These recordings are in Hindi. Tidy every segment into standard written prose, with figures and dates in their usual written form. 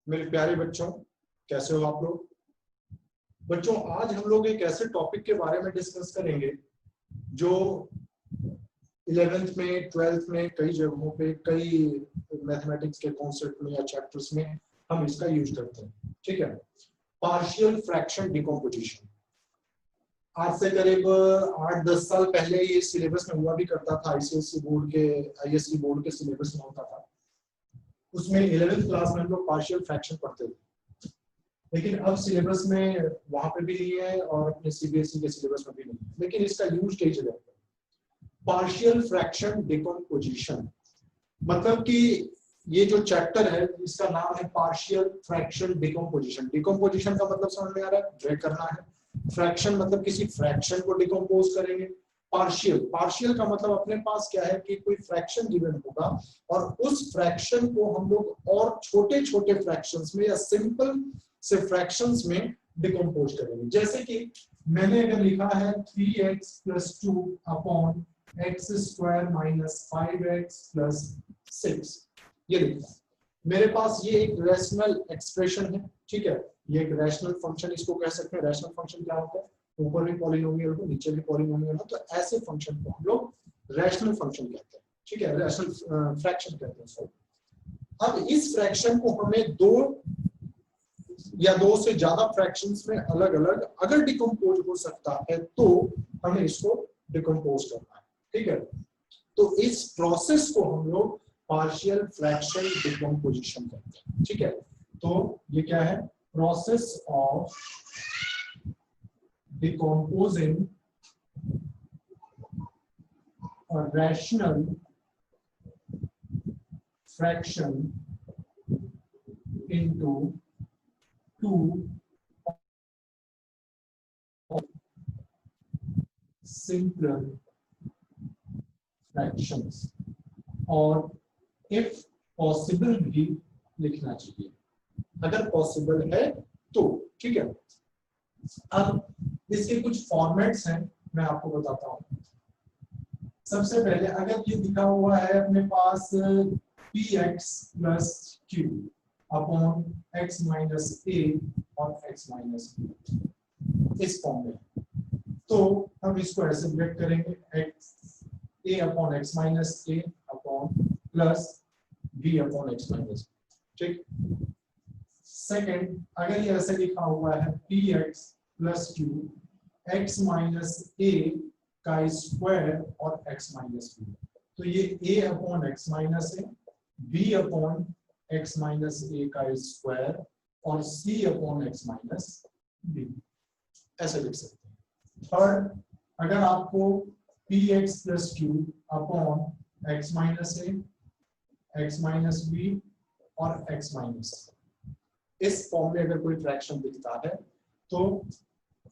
मेरे प्यारे बच्चों, कैसे हो आप लोग? बच्चों, आज हम लोग एक ऐसे टॉपिक के बारे में डिस्कस करेंगे जो 11th में 12th में कई जगहों पे कई मैथमेटिक्स के कॉन्सेप्ट में या चैप्टर्स में हम इसका यूज करते हैं। ठीक है, पार्शियल फ्रैक्शन डिकम्पोजिशन। आज से करीब 8-10 साल पहले ये सिलेबस में हुआ भी करता था। आईसीएसई बोर्ड के आईएससी बोर्ड के सिलेबस में होता था। उसमें 11th क्लास में हम लोग पार्शियल फ्रैक्शन पढ़ते थे, लेकिन अब सिलेबस में वहां पे भी नहीं है और अपने सीबीएसई के सिलेबस में भी नहीं है। लेकिन इसका यूज कई जगह है। पार्शियल फ्रैक्शन डिकम्पोजिशन मतलब कि ये जो चैप्टर है इसका नाम है पार्शियल फ्रैक्शन डिकम्पोजिशन। डिकम्पोजिशन का मतलब समझ में आ रहा है? ब्रेक करना है। फ्रैक्शन मतलब किसी फ्रैक्शन को डिकम्पोज करेंगे। पार्शियल पार्शियल का मतलब अपने पास क्या है कि कोई फ्रैक्शन गिवन होगा और उस फ्रैक्शन को हम लोग और छोटे छोटे फ्रैक्शंस में या सिंपल से फ्रैक्शंस में डिकम्पोज करेंगे। जैसे कि मैंने अगर लिखा है 3x + 2 अपॉन x² - 5x + 6, ये लिखा है। मेरे पास ये एक रैशनल एक्सप्रेशन है। ठीक है, ये एक रैशनल फंक्शन इसको कह सकते हैं। रैशनल फंक्शन क्या होता है? ऊपर भी पॉलिनोमियल हो, नीचे भी पॉलिनोमियल हो, तो ऐसे फंक्शन को हम लोग रैशनल फंक्शन कहते हैं। ठीक है, रैशनल फ्रैक्शन कहते हैं। सॉरी, अब इस फ्रैक्शन को हमें दो या दो से ज्यादा फ्रैक्शंस में अलग अलग अगर डिकम्पोज हो सकता है तो हमें इसको डिकम्पोज करना है। ठीक है, तो इस प्रोसेस को हम लोग पार्शियल फ्रैक्शन डिकम्पोजिशन कहते हैं। ठीक है, तो ये क्या है? Process of decomposing a rational fraction into two simpler fractions, और if possible भी लिखना चाहिए अगर पॉसिबल है तो। ठीक है, अब इसके कुछ फॉर्मेट्स हैं, मैं आपको बताता हूं। सबसे पहले अगर ये दिखा हुआ है अपने पास px + q upon x - a और x - b, इस फॉर्म में, तो हम इसको ऐसे ब्रेक करेंगे a upon x - a upon plus b upon x - b। ठीक, सेकंड, अगर ये ऐसे लिखा हुआ है px + q x - a का स्क्वायर और x - b, तो ये a upon x - a, b upon x - a का स्क्वायर और c अपॉन x - b, ऐसे लिख सकते हैं। थर्ड, अगर आपको px + q upon x - a, x - b और x - c, इस फॉर्म में अगर कोई फ्रैक्शन दिखता है तो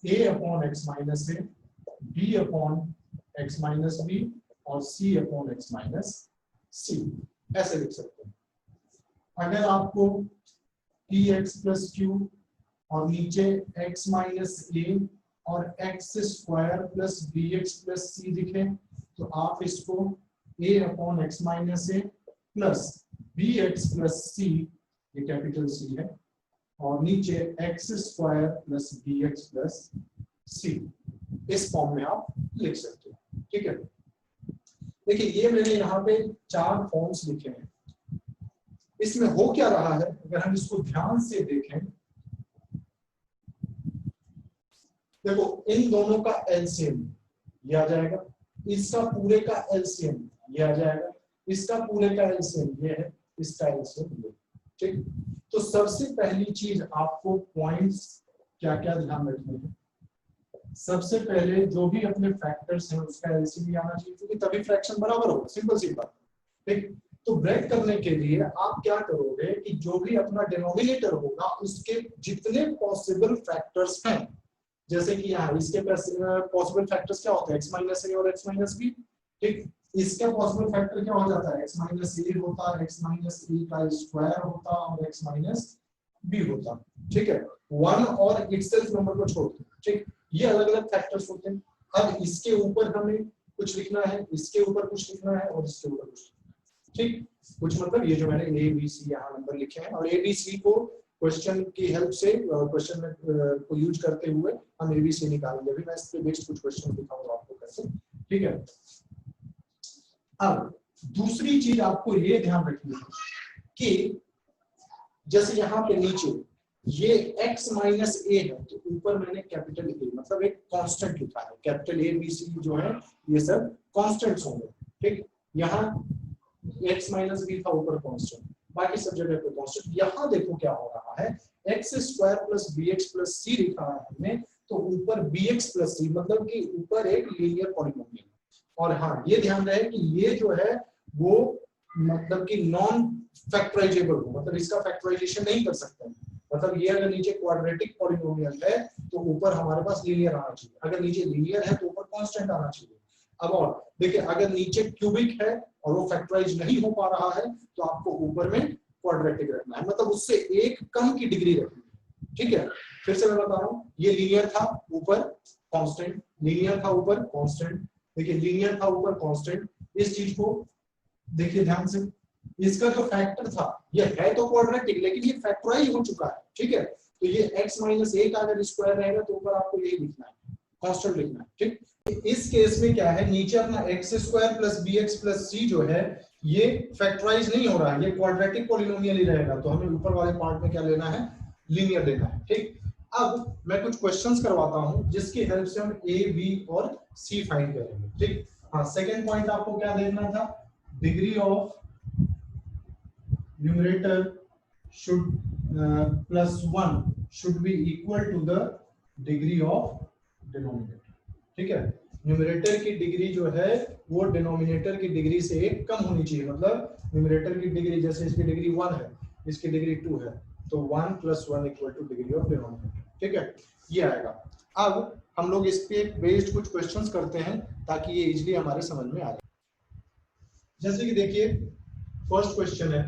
a upon x - a, b upon x - b और c अपॉन x - c, ऐसे लिख सकते हैं। अगर आपको px + q और नीचे x - a और x² + bx + c दिखे तो आप इसको a upon x - a plus bx + c, ये कैपिटल C है, और नीचे x² + bx + c, इस फॉर्म में आप लिख सकते हो। ठीक है, देखिए ये मैंने यहाँ पे 4 फॉर्म्स लिखे हैं। इसमें हो क्या रहा है अगर हम इसको ध्यान से देखें, देखो इन दोनों का एलसीएम ये आ जाएगा, इसका पूरे का एलसीएम ये आ जाएगा, इसका पूरे का एलसीएम ये है, इसका एलसीएम ये। ठीक, तो सबसे पहली चीज आपको पॉइंट्स क्या क्या ध्यान रखने हैं। सबसे पहले जो भी अपने फैक्टर्स हैं उसका एलसीएम आना चाहिए, क्योंकि तभी फ्रैक्शन बराबर होगा। सिंपल सी बात। ठीक, तो ब्रेक करने के लिए आप क्या करोगे कि जो भी अपना डिनोमिनेटर होगा उसके जितने पॉसिबल फैक्टर्स हैं, जैसे कि यहाँ इसके पॉसिबल फैक्टर्स क्या होते हैं? x - a और x - b। ठीक, इसका पॉसिबल फैक्टर क्या हो जाता है? x - a होता है, x - a का स्क्वायर होता और x - b होता। ठीक है, 1 और इटसेल्फ नंबर को छोड़ दो। ठीक, ये अलग अलग फैक्टर्स होते हैं। अब इसके ऊपर हमें कुछ लिखना है, इसके ऊपर कुछ लिखना है और इसके ऊपर कुछ लिखना है। ठीक, कुछ मतलब ये जो मैंने a b c यहाँ नंबर लिखे हैं और a b c को क्वेश्चन की हेल्प से, क्वेश्चन को यूज करते हुए हम एबीसी निकालेंगे। अभी मैं इस पे बेस्ड कुछ क्वेश्चन दिखाऊंगा आपको कैसे, ठीक है। अब दूसरी चीज आपको ये ध्यान रखनी है कि जैसे यहाँ पे नीचे ये x माइनस ए है, तो ऊपर मैंने कैपिटल ए मतलब एक कांस्टेंट लिखा है। कैपिटल ए बी सी जो है ये सब कांस्टेंट्स होंगे, ठीक। यहाँ x माइनस बी था ऊपर कांस्टेंट, बाकी सब जगह पे कांस्टेंट। यहाँ देखो क्या हो रहा है, x square plus b x plus c लिखा है हमने, तो ऊपर बी एक्स प्लस सी मतलब कि ऊपर एक लीनियर पॉलिनोमियल। और हाँ ये ध्यान रहे कि ये जो है वो मतलब कि नॉन फैक्टराइजेबल हो, मतलब इसका फैक्टराइजेशन नहीं कर सकते। मतलब ये अगर नीचे क्वाड्रेटिक पॉलिनोमियल है तो ऊपर हमारे पास लीनियर आना चाहिए, अगर नीचे लीनियर है तो ऊपर कांस्टेंट आना चाहिए। अब और देखिए अगर नीचे क्यूबिक है और वो फैक्टराइज नहीं हो पा रहा है तो आपको ऊपर में क्वाड्रेटिक रखना है, मतलब उससे एक कम की डिग्री रखनी है, ठीक है। फिर से मैं बता रहा हूँ, ये लीनियर था ऊपर कांस्टेंट, लीनियर था ऊपर कांस्टेंट, देखिए लीनियर था ऊपर कांस्टेंट। इस चीज को देखिए ध्यान से, इसका जो फैक्टर था ये है तो क्वाड्रेटिक लेकिन ये फैक्टराइज हो चुका है, ठीक है। तो ये x माइनस ए का अगर स्क्वायर रहेगा तो ऊपर आपको यही लिखना है, कांस्टेंट लिखना है, ठीक। इस केस में क्या है, नीचे अपना x square plus b x plus c जो है ये फैक्टराइज नहीं हो रहा है, ये क्वाड्रेटिक पॉलिनोमियल ही रहेगा, तो हमें ऊपर वाले पार्ट में क्या लेना है, लीनियर लेना है, ठीक। अब मैं कुछ क्वेश्चंस करवाता हूं जिसकी हेल्प से हम ए बी और सी फाइंड करेंगे, ठीक। हाँ सेकंड पॉइंट आपको क्या देखना था, degree of numerator should +1 should be equal to the degree of denominator, ठीक है। न्यूमरेटर की डिग्री जो है वो डिनोमिनेटर की डिग्री से एक कम होनी चाहिए, मतलब न्यूमरेटर की डिग्री जैसे इसकी डिग्री 1 है, इसकी डिग्री 2 है, तो 1 + 1 = डिग्री ऑफ डिनोमिनेटर, ठीक है, ये आएगा। अब हम लोग इस पे बेस्ड कुछ क्वेश्चंस करते हैं ताकि ये इजीली हमारे समझ में आ जाए। जैसे कि देखिए फर्स्ट क्वेश्चन है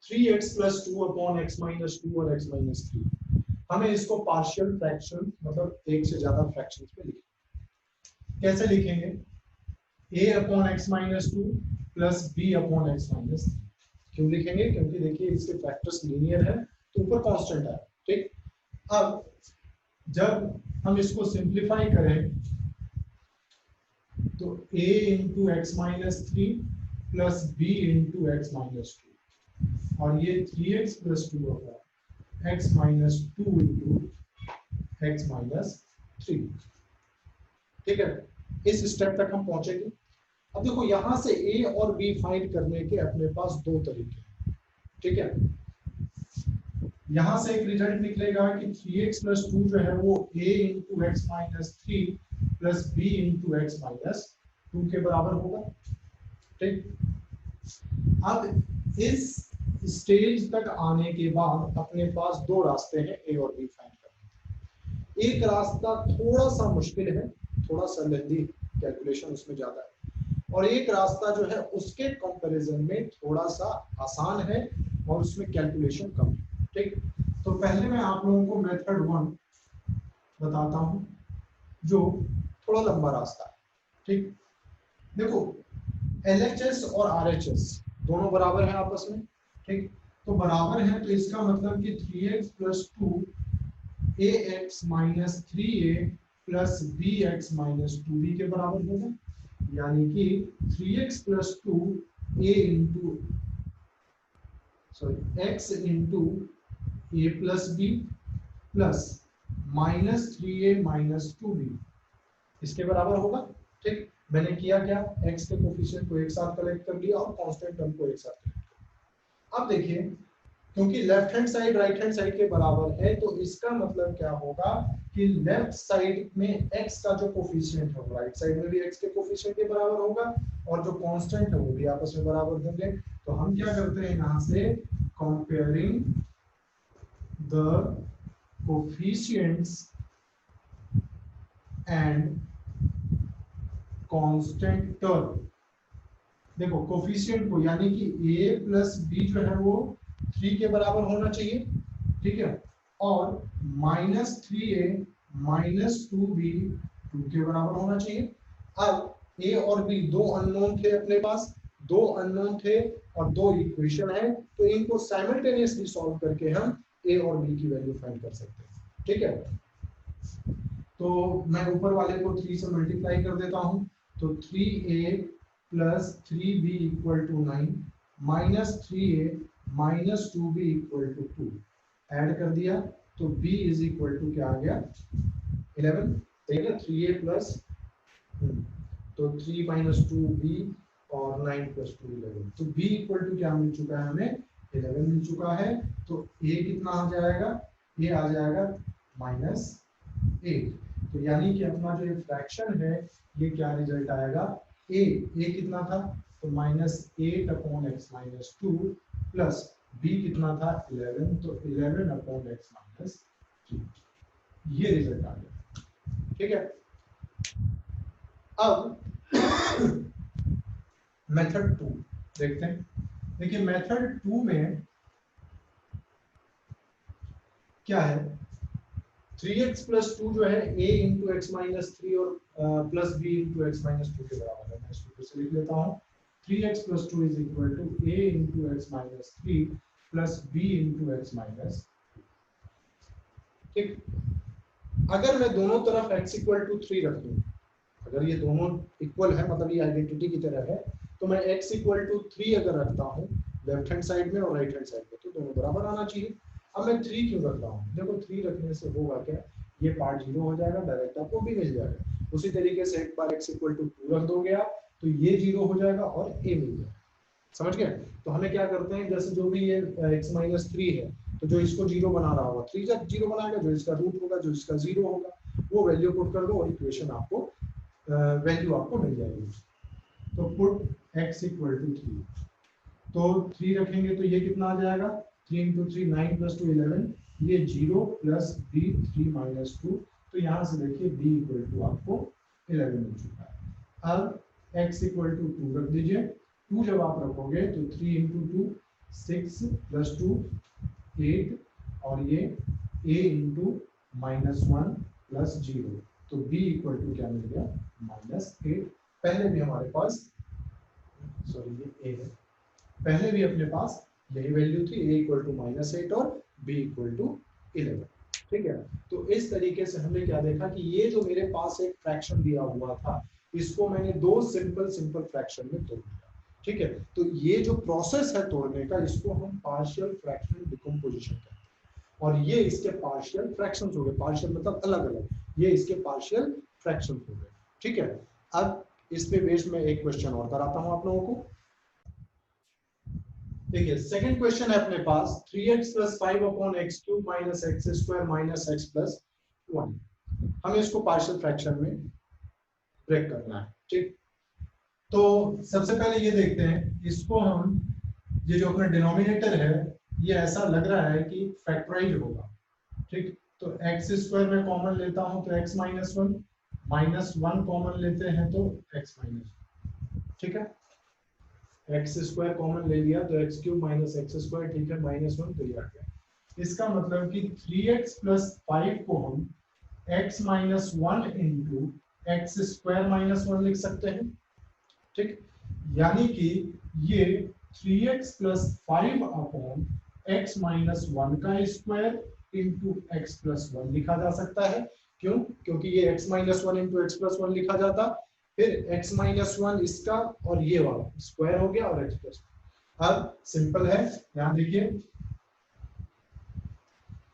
3x + 2 / x - 2 और x - 3। हमें इसको पार्शियल फ्रैक्शन मतलब एक से ज्यादा फ्रैक्शंस में लिखेंगे। कैसे लिखेंगे, a / x - 2 + b / x - 3। क्यों लिखेंगे, क्योंकि देखिए इसके फैक्टर्स लीनियर है तो ऊपर कांस्टेंट है, ठीक। अब जब हम इसको सिंपलीफाई करें तो a × x - 3 + b × x - 2 और ये 3x + 2 होगा x - 2 × x - 3, ठीक है। इस स्टेप तक हम पहुंचेंगे। अब देखो यहां से a और b फाइंड करने के अपने पास दो तरीके हैं, ठीक है। यहां से एक रिजल्ट निकलेगा कि 3x + 2 जो है वो a × x - 3 + b × x - 2 के बराबर होगा, ठीक। अब इस स्टेज तक आने के बाद अपने पास दो रास्ते हैं ए और बी फाइंड करने। एक रास्ता थोड़ा सा मुश्किल है, थोड़ा सा लेंथी, कैलकुलेशन उसमें ज्यादा है, और एक रास्ता जो है उसके कंपैरिजन में थोड़ा सा आसान है और उसमें कैलकुलेशन कम है, ठीक। तो पहले मैं आप लोगों को मेथड 1 बताता हूं जो थोड़ा लंबा रास्ता है, ठीक। देखो LHS और RHS दोनों बराबर हैं आपस में, ठीक। तो बराबर है तो इसका मतलब कि 3x + 2 ax - 3a + bx - 2b के बराबर होगा, यानी कि 3x + 2 x × a + b plus -3a - 2b इसके बराबर होगा, ठीक। मैंने किया क्या, x के कोफिशिएंट को एक साथ कलेक्ट कर लिया और कांस्टेंट टर्म को एक साथ कलेक्ट कर। अब देखिए क्योंकि left hand side right hand side के बराबर है तो इसका मतलब क्या होगा कि लेफ्ट साइड में x का जो कोफिशिएंट है राइट साइड में भी x के कोफिशिएंट के बराबर होगा और जो कांस्टेंट है वो भी आपस में बराबर होंगे। तो हम क्या करते हैं, यहां से comparing the coefficients and constant term. देखो कोफिशिएंट को यानी कि a + b जो है वो 3 के बराबर होना चाहिए, ठीक है, और -3a - 2b 2 के बराबर होना चाहिए। अब a और b दो अननोन थे अपने पास, दो अननोन थे और दो इक्वेशन है, तो इनको साइमल्टेनियसली सॉल्व करके हम ए और बी की वैल्यू फाइंड कर सकते हैं। ठीक है, तो मैं ऊपर वाले को 3 से मल्टीप्लाई कर देता हूं, तो 3a plus 3b equal to 9 minus 3a minus 2b equal to 2 add कर दिया, तो b इज इक्वल टू क्या आ गया 11। ठीक है, 3a प्लस तो 3 माइनस 2b और 9 प्लस 2 11, तो b इक्वल टू क्या मिल चुका है हमें 11 मिल चुका है। तो a कितना आ जाएगा, a आ जाएगा -8। तो यानी कि अपना जो ये फ्रैक्शन है ये क्या रिजल्ट आएगा, a कितना था तो -8 upon x minus 2 plus b कितना था 11, तो 11 अपॉन x माइनस 3, ये रिजल्ट आ गया। ठीक है, अब मेथड 2 देखते हैं। देखिए मेथड 2 में क्या है, 3x प्लस 2 जो है a इंटू एक्स माइनस 3 और plus b into x minus 2 के बराबर है। मैं इसको फिर से लिख लेता हूँ, 3x plus 2 is equal to a into x minus 3 plus b into x minus. ठीक, अगर मैं दोनों तरफ x इक्वल टू 3 रख दूं, अगर ये दोनों इक्वल है मतलब ये आइडेंटिटी की तरह है, तो मैं x इक्वल टू 3 अगर रखता हूँ लेफ्ट हैंड साइड में और राइट हैंड साइड में, तो दोनों बराबर आना चाहिए। अब मैं 3 क्यों रख रहा हूँ, देखो 3 रखने से होगा क्या, ये पार्ट 0 हो जाएगा, डायरेक्ट आपको भी मिल जाएगा। उसी तरीके से एक बार x इक्वल टू 2 रख दोगे आप, तो ये 0 हो जाएगा और a मिल जाएगा। समझ गए? तो हमें क्या करते हैं, जैसे जो भी ये x माइनस 3 है, तो जो इसको 0 बना रहा होगा 3 जब 0 बनाएगा, जो इसका रूट होगा, जो इसका 0 होगा, वो वैल्यू पुट कर दो और इक्वेशन आपको वैल्यू आपको मिल जाएगी। तो पुट x इक्वल टू 3, तो 3 रखेंगे तो ये कितना आ जाएगा, 3 इंटू 3 9 प्लस 2 11, ये 0 प्लस b 3 माइनस 2, तो यहाँ से देखिए b इक्वल टू आपको 11 मिल चुका है। अब x इक्वल टू 2 रख दीजिए, 2 जब आप रखोगे तो 3 इंटू 2 6 प्लस 2 8 और ये a इंटू -1 प्लस 0, तो b इक्वल टू क्या मिल गया -8। पहले भी हमारे पास, सॉरी ये a है, पहले भी अपने पास यही वैल्यू थी, a इक्वल टू -8 और b इक्वल टू 11। ठीक है, तो इस तरीके से हमने क्या देखा कि ये जो मेरे पास एक फ्रैक्शन दिया हुआ था, इसको मैंने दो सिंपल फ्रैक्शन में तोड़ दिया। ठीक है, तो ये जो प्रोसेस है तोड़ने का, इसको हम पार्शियल फ्रैक्शनल डिकम्पोजिशन कहते हैं, और ये इसके पार्शियल फ्रैक्शंस हो गए, पार्शियल मतलब अलग अलग, ये इसके पार्शियल फ्रैक्शंस हो गए। ठीक है, अब इस पे बेस्ड में एक क्वेश्चन और कराता हूं आप लोगों को। देखिए सेकंड क्वेश्चन है अपने पास, 3x plus 5 upon x cube minus x square minus x plus 1। हमें इसको पार्शियल फ्रैक्शन में ब्रेक करना है। ठीक, तो सबसे पहले ये देखते हैं, इसको हम, ये जो अपना डिनोमिनेटर है ये ऐसा लग रहा है कि फैक्टराइज होगा। ठीक, तो एक्स स्क्वायर में कॉमन लेता हूं तो एक्स माइनस 1, माइनस 1 कॉमन लेते हैं तो एक्स माइनस। ठीक है, एक्स स्क्वायर कॉमन ले लिया तो x cube minus x square, ठीक है, -1 तो ये आ गया। इसका मतलब कि 3x प्लस 5 को हम x minus 1 into x square minus 1 लिख सकते हैं। ठीक, यानी कि ये 3x plus 5 upon x minus 1 का स्क्वायर इंटू एक्स प्लस 1 लिखा जा सकता है। क्यों? क्योंकि ये x minus 1 into x plus 1 लिखा जाता, फिर x माइनस 1 इसका और ये वाला स्क्वायर हो गया और x प्लस। अब सिंपल है, यहां देखिए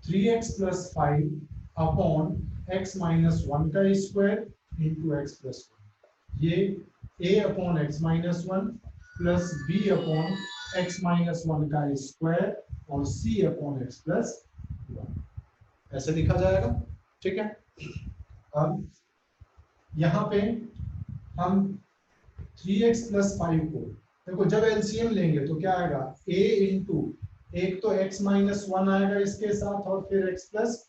3x plus 5 upon x minus 1 का स्क्वायर इंटू एक्स प्लस 1, ये a upon x minus 1 plus b upon x minus 1 का स्क्वायर और c अपॉन एक्स प्लस 1, ऐसे लिखा जाएगा। ठीक है, अब यहाँ पे हम 3x प्लस 5 को, देखो जब एलसीएम लेंगे तो क्या आएगा, a इंटू, एक तो x माइनस 1 आएगा इसके साथ और फिर x प्लस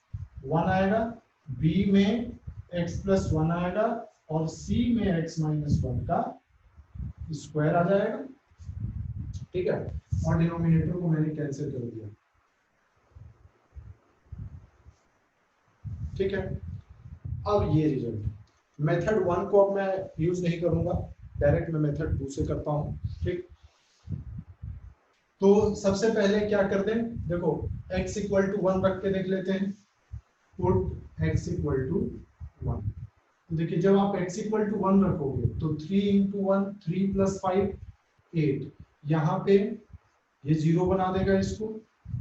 1 आएगा, b में x प्लस 1 आएगा और c में x माइनस 1 का स्क्वायर आ जाएगा। ठीक है, और डिनोमिनेटर को मैंने कैंसिल कर दिया। ठीक है, अब ये रिजल्ट, मेथड 1 को अब मैं यूज नहीं करूंगा, डायरेक्ट मैं मेथड 2 से करता हूं। ठीक, तो सबसे पहले क्या कर दें, देखो x इक्वल टू 1 रख के देख लेते हैं, पुट x इक्वल टू 1। देखिए जब आप x इक्वल टू 1 रखोगे तो 3 इंटू 1 3 प्लस 5 8, यहाँ पे ये 0 बना देगा इसको,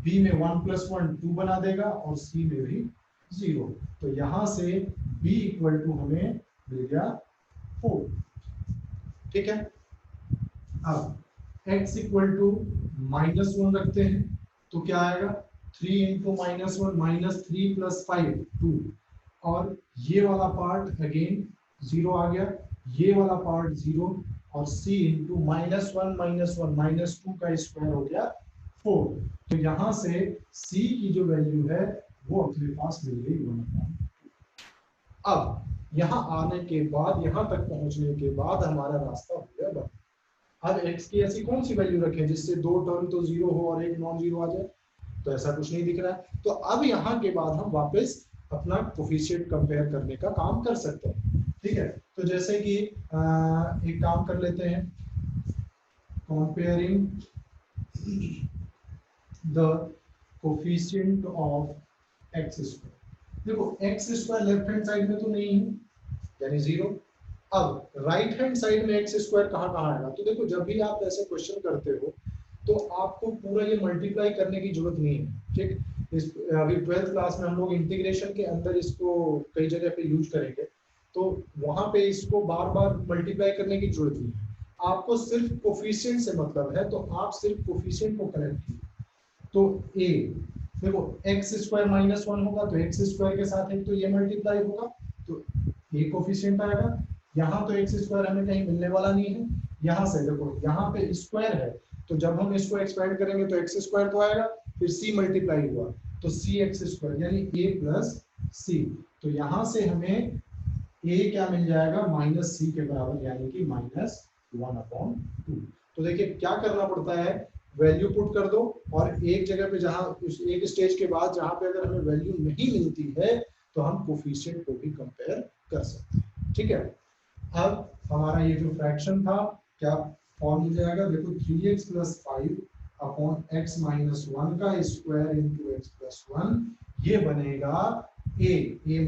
b में 1 प्लस 1 2 बना देगा और c में भी 0। तो यहाँ से b इक्वल टू हमें मिल गया 4। ठीक है, अब x इक्वल टू -1 रखते हैं तो क्या आएगा, 3 इंटू -1 -3 प्लस 5 2, और ये वाला पार्ट अगेन 0 आ गया, ये वाला पार्ट 0, और c इंटू -1 -2 का स्क्वायर हो गया 4। तो यहाँ से c की जो वैल्यू है वो अपने पास मिल गई 1/2। अब यहाँ आने के बाद, यहाँ तक पहुंचने के बाद हमारा रास्ता हो गया बंद। अब x की ऐसी कौन सी वैल्यू रखें जिससे दो टर्म तो 0 हो और एक नॉन जीरो आ जाए, तो ऐसा कुछ नहीं दिख रहा है। तो अब यहाँ के बाद हम वापस अपना कोफिशिएंट कंपेयर करने का काम कर सकते हैं। ठीक है, तो जैसे कि एक काम कर लेते हैं, comparing the coefficient of x square. देखो x square left hand side में तो नहीं है, यानी 0। अब राइट हैंड साइड में एक्स स्क्वायर कहाँ कहाँ आएगा, तो देखो जब भी आप ऐसे क्वेश्चन करते हो तो आपको पूरा ये मल्टीप्लाई करने की जरूरत नहीं है। ठीक, इस अभी 12th क्लास में हम लोग इंटीग्रेशन के अंदर इसको कई जगह पे यूज करेंगे, तो वहां पे इसको बार बार मल्टीप्लाई करने की जरूरत नहीं है। आपको सिर्फ कोफिशिएंट से मतलब है, तो आप सिर्फ कोफिशिएंट को कनेक्ट कीजिए। तो a, देखो एक्स स्क्वायर -1 होगा तो एक्स स्क्वायर के साथ एक तो ये मल्टीप्लाई होगा, तो a कोफिशिएंट आएगा। यहाँ तो एक्स स्क्वायर हमें कहीं मिलने वाला नहीं है, यहाँ से देखो यहाँ पे स्क्वायर है, तो जब हम इसको एक्सपेंड करेंगे तो एक्स स्क्वायर तो आएगा, फिर c मल्टीप्लाई हुआ तो सी एक्स स्क्वायर यानी a प्लस सी। तो यहाँ से हमें a क्या मिल जाएगा, -c के बराबर, यानी कि -1/2। तो देखिए क्या करना पड़ता है, वैल्यू पुट कर दो, और एक जगह पे जहाँ एक स्टेज के बाद जहाँ पे अगर हमें वैल्यू नहीं मिलती है तो हम कोफिशिएंट को भी कंपेयर कर सकते हैं। ठीक है, अब हमारा ये जो फ्रैक्शन था क्या फॉर्म मिल जाएगा, देखो 3x + 5 अपॉन x - 1 का स्क्वायर इंटू x + 1, ये बनेगा a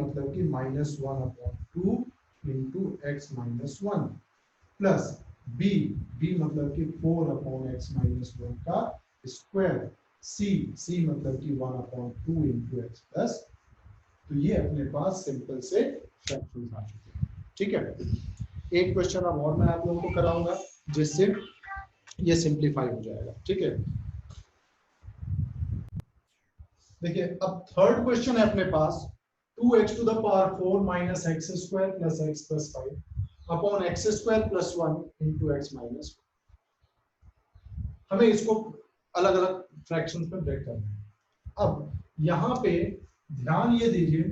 मतलब कि -1/2 इंटू x - 1 प्लस b मतलब कि 4/x - 1 का स्क्वायर, c मतलब कि 1/2 इंटू x प्लस। तो ये अपने पास सिंपल से फ्रैक्शंस आ चुके हैं। ठीक है, एक क्वेश्चन अब और मैं आप लोगों को कराऊंगा जिससे ये सिंप्लीफाई हो जाएगा। ठीक है, देखिए अब थर्ड क्वेश्चन है अपने पास, 2x⁴ - x² + x + 5 upon x² + 1 into x - 1। हमें इसको अलग अलग फ्रैक्शंस में ब्रेक करना है। अब यहाँ पे ध्यान ये दीजिए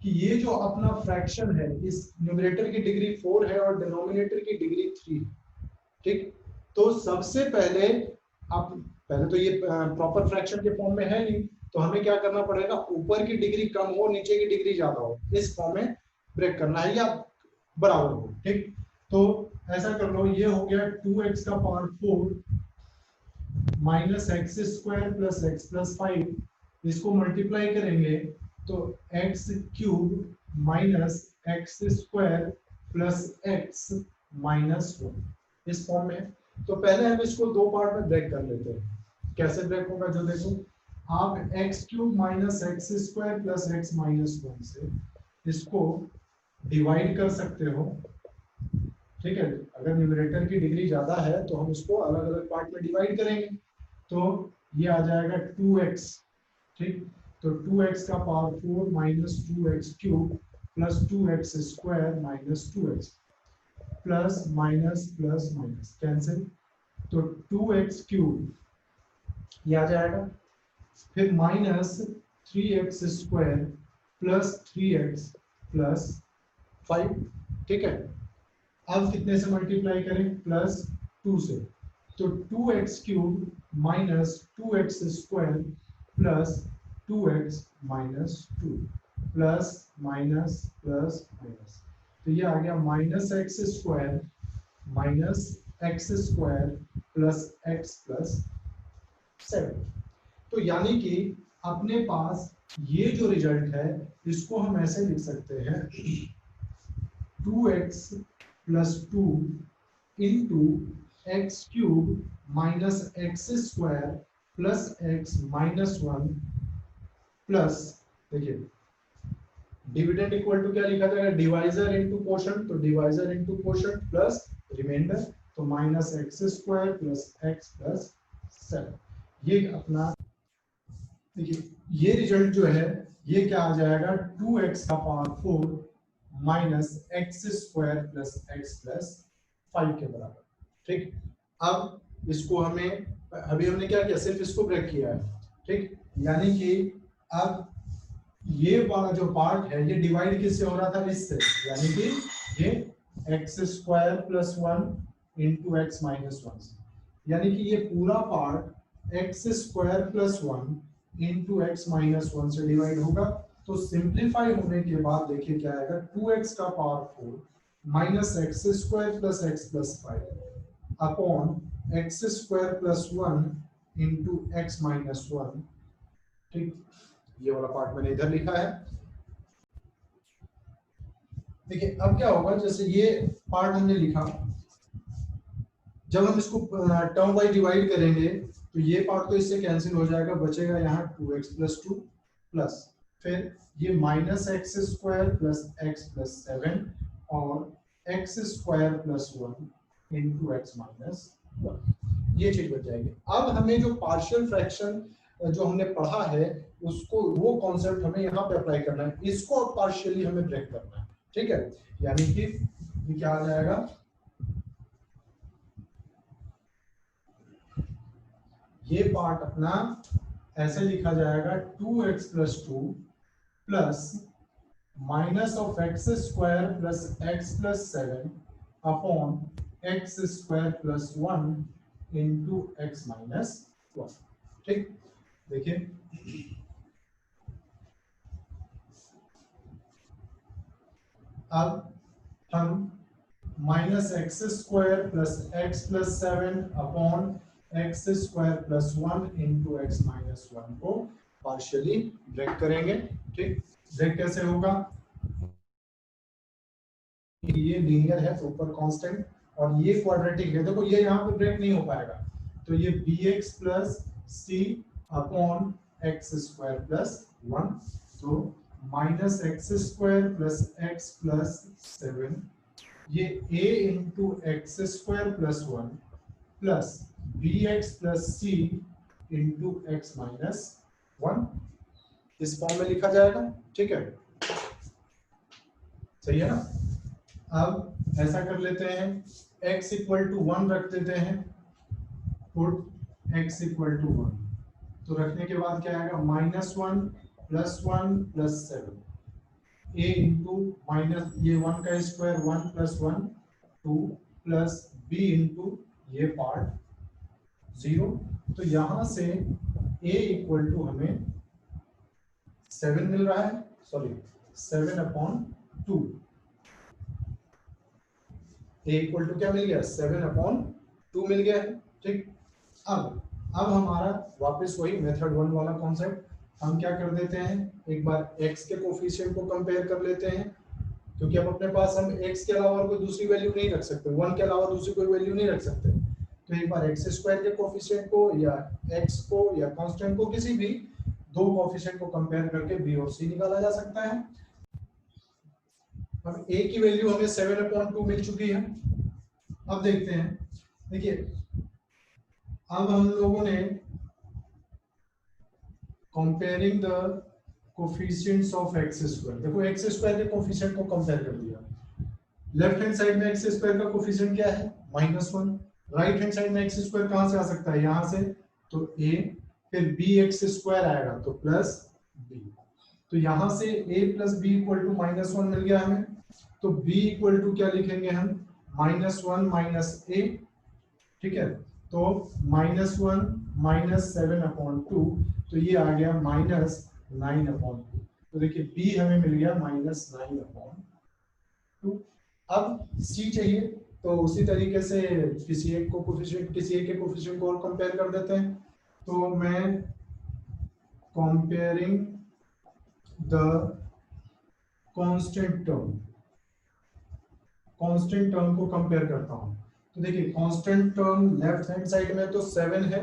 कि ये जो अपना फ्रैक्शन है, इस न्यूमरेटर की डिग्री 4 है और डिनोमिनेटर की डिग्री 3 है। ठीक, तो सबसे पहले आप, पहले तो ये प्रॉपर फ्रैक्शन के फॉर्म में है नहीं, तो हमें क्या करना पड़ेगा, ऊपर की डिग्री कम हो नीचे की डिग्री ज्यादा हो, इस फॉर्म में ब्रेक करना है या बराबर हो। ठीक, तो ऐसा कर लो, ये हो गया 2x⁴ -x² + x + 5, इसको मल्टीप्लाई करेंगे तो x³ - x² + x - 1 इस फॉर्म में। तो पहले हम इसको दो पार्ट में ब्रेक कर लेते हैं। कैसे ब्रेक होगा, जो देखो आप x³ - x² + x - 1 से इसको डिवाइड कर सकते हो। ठीक है, अगर न्यूमरेटर की डिग्री ज्यादा है तो हम इसको अलग अलग पार्ट में डिवाइड करेंगे, तो ये आ जाएगा 2x। ठीक, तो 2x⁴ -2x³ + 2x² - 2x plus minus plus minus cancel, तो 2x³ ये आ जाएगा, फिर -3x² + 3x + 5। ठीक है, अब कितने से मल्टीप्लाई करें, +2 से, तो 2x³ - 2x² + 2x - 2 plus minus plus minus, तो ये आ गया -x² - x² + x + 7। तो यानी कि अपने पास ये जो रिजल्ट है इसको हम ऐसे लिख सकते हैं 2x + 2 into x cube minus x square plus x minus 1 plus, देखिए डिविडेंड इक्वल टू क्या लिखा जाएगा, डिवाइजर इनटू कोशंट, तो divisor into quotient plus remainder, तो minus x square plus x plus 7। ये अपना देखिए ये रिजल्ट जो है ये क्या आ जाएगा 2x का power 4 minus x square plus x plus 5 के बराबर। ठीक, अब इसको हमें अभी हमने क्या किया, सिर्फ इसको ब्रेक किया है। ठीक, यानी कि अब ये वाला जो पार्ट है ये डिवाइड किससे हो रहा था, इससे, यानी कि ये x square plus 1 into x minus 1 से, यानी कि ये पूरा part x square plus 1 into x minus 1 से डिवाइड होगा। तो सिंप्लीफाई होने के बाद देखिए क्या आएगा, 2x का power 4 minus x square plus x plus 5 upon x square plus 1 into x minus 1। ठीक, ये वाला पार्ट मैंने इधर लिखा है। देखिए अब क्या होगा, जैसे ये पार्ट हमने लिखा, जब हम इसको टर्म वाइज डिवाइड करेंगे तो ये पार्ट तो इससे कैंसिल हो जाएगा, बचेगा यहाँ 2x + 2 प्लस फिर ये minus x square plus x plus 7 और x square plus 1 into x minus 1, ये चीज बच जाएगी। अब हमें जो पार्शियल फ्रैक्शन जो हमने पढ़ा है उसको, वो कॉन्सेप्ट हमें यहाँ पे अप्लाई करना है, इसको अब पार्शियली हमें ब्रेक करना है। ठीक है, यानी कि ये क्या आ जाएगा, ये पार्ट अपना ऐसे लिखा जाएगा 2x + 2 plus minus of x square plus x plus 7 upon x square plus 1 into x minus 1। ठीक, देखिए अब हम minus x square plus x plus 7 upon x square plus 1 into x minus 1 को पार्शियली ब्रेक करेंगे। ठीक, ब्रेक कैसे होगा, ये लीनियर है तो ऊपर कांस्टेंट और ये क्वाड्रेटिक है, देखो ये यहाँ पे ब्रेक नहीं हो पाएगा, तो ये bx plus c upon x square plus 1, तो minus x square plus x plus 7, ये a into x square plus 1 plus bx plus c into x minus 1, इस फॉर्म में लिखा जाएगा। ठीक है, सही है ना। अब ऐसा कर लेते हैं, x = 1 रख देते हैं, पुट x = 1, तो रखने के बाद क्या आएगा, -1 + 1 + 7 a इंटू माइनस ये 1 का स्क्वायर 1 + 1 2 प्लस b इंटू ये पार्ट 0, तो यहां से a = हमें 7 मिल रहा है, सॉरी 7/2, a = क्या मिल गया, 7/2 मिल गया है। ठीक, अब हमारा वापस वही मेथड 1 वाला कॉन्सेप्ट, हम क्या कर देते हैं, एक बार x के कोफिशिएंट को कंपेयर कर लेते हैं, क्योंकि अब अपने पास हम x के अलावा कोई दूसरी वैल्यू नहीं रख सकते, 1 के अलावा दूसरी कोई वैल्यू नहीं रख सकते, तो एक बार x स्क्वायर के कोफिशिएंट को या x को या कांस्टेंट को, किसी भी दो कोफिशिएंट को कंपेयर करके b और c निकाला जा सकता है। अब a की वैल्यू हमें 7/2 मिल चुकी है। अब देखते हैं, देखिए अब हम लोगों ने comparing the coefficients of x square, देखो एक्स स्क्वायर के कोफिशिएंट को कंपेयर कर दिया, लेफ्ट हैंड साइड में एक्स स्क्वायर का कोफिशिएंट क्या है, -1, राइट हैंड साइड में एक्स स्क्वायर कहां से आ सकता है, यहां से, तो a, फिर bx² आएगा तो प्लस b, तो यहां से a + b = -1 मिल गया हमें, तो b = क्या लिखेंगे हम, -1 - a। ठीक है, तो -1 - 7/2, तो ये आ गया -9/2, तो देखिए b हमें मिल गया -9/2। अब c चाहिए, तो उसी तरीके से किसी एक के कोफिशिएंट को और कंपेयर कर देते हैं, तो मैं कंपेयरिंग द कांस्टेंट टर्म को कंपेयर करता हूं। तो देखिए constant term left hand side में तो 7 है,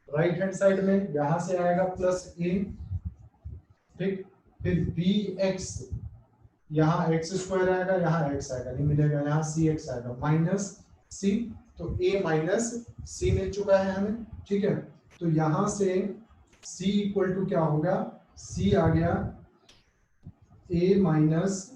राइट हैंड साइड में यहां से आएगा प्लस a, ठीक। फिर bx, यहाँ x स्क्वायर आएगा, यहाँ x आएगा, नहीं मिलेगा, यहाँ cx आएगा माइनस c, तो a माइनस c मिल चुका है हमें, ठीक है। तो यहाँ से c इक्वल टू क्या होगा, c आ गया a माइनस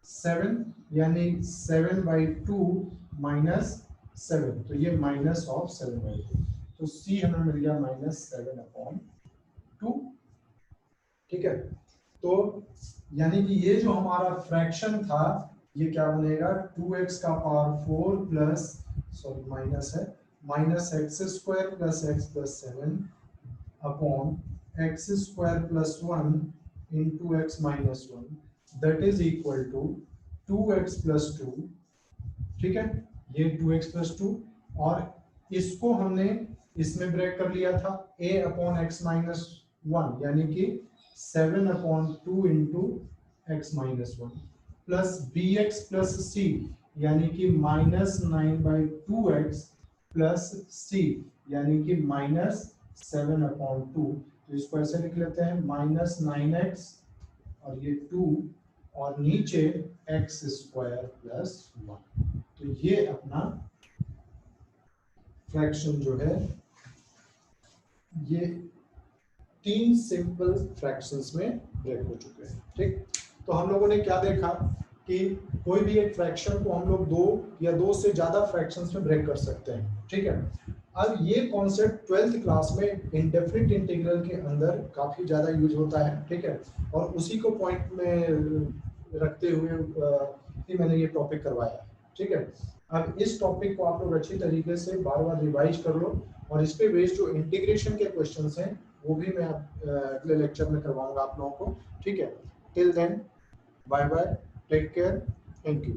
7 यानी 7/2 माइनस 7, तो ये माइनस ऑफ 7/2, तो c हमें मिल गया -7/2, ठीक है। तो यानी कि ये जो हमारा फ्रैक्शन था ये क्या बनेगा, 2x का पावर 4 प्लस सॉरी माइनस है minus x square plus x plus 7 upon x square plus 1 into x minus 1 that is equal to 2x plus 2, ठीक है। ये 2x प्लस 2 और इसको हमने इसमें ब्रेक कर लिया था a अपॉन एक्स माइनस 1 यानी कि 7/2 into x minus 1 plus bx plus c यानी कि -9/2x प्लस c यानी कि -7/2, तो इसको ऐसे लिख लेते हैं -9x और ये 2 और नीचे x स्क्वायर प्लस 1। तो ये अपना फ्रैक्शन जो है ये 3 सिंपल फ्रैक्शंस में ब्रेक हो चुके हैं, ठीक। तो हम लोगों ने क्या देखा कि कोई भी एक फ्रैक्शन को हम लोग 2 या 2 से ज्यादा फ्रैक्शंस में ब्रेक कर सकते हैं, ठीक है। अब ये कॉन्सेप्ट 12th क्लास में इंडेफिनिट इंटीग्रल के अंदर काफी ज्यादा यूज होता है, ठीक है, और उसी को पॉइंट में रखते हुए ही मैंने ये टॉपिक करवाया, ठीक है। अब इस टॉपिक को आप लोग अच्छी तरीके से बार बार रिवाइज कर लो और इस पे बेस्ड जो इंटीग्रेशन के क्वेश्चंस हैं वो भी मैं अगले लेक्चर में करवाऊंगा आप लोगों को, ठीक है। Till then bye bye, take care, thank you.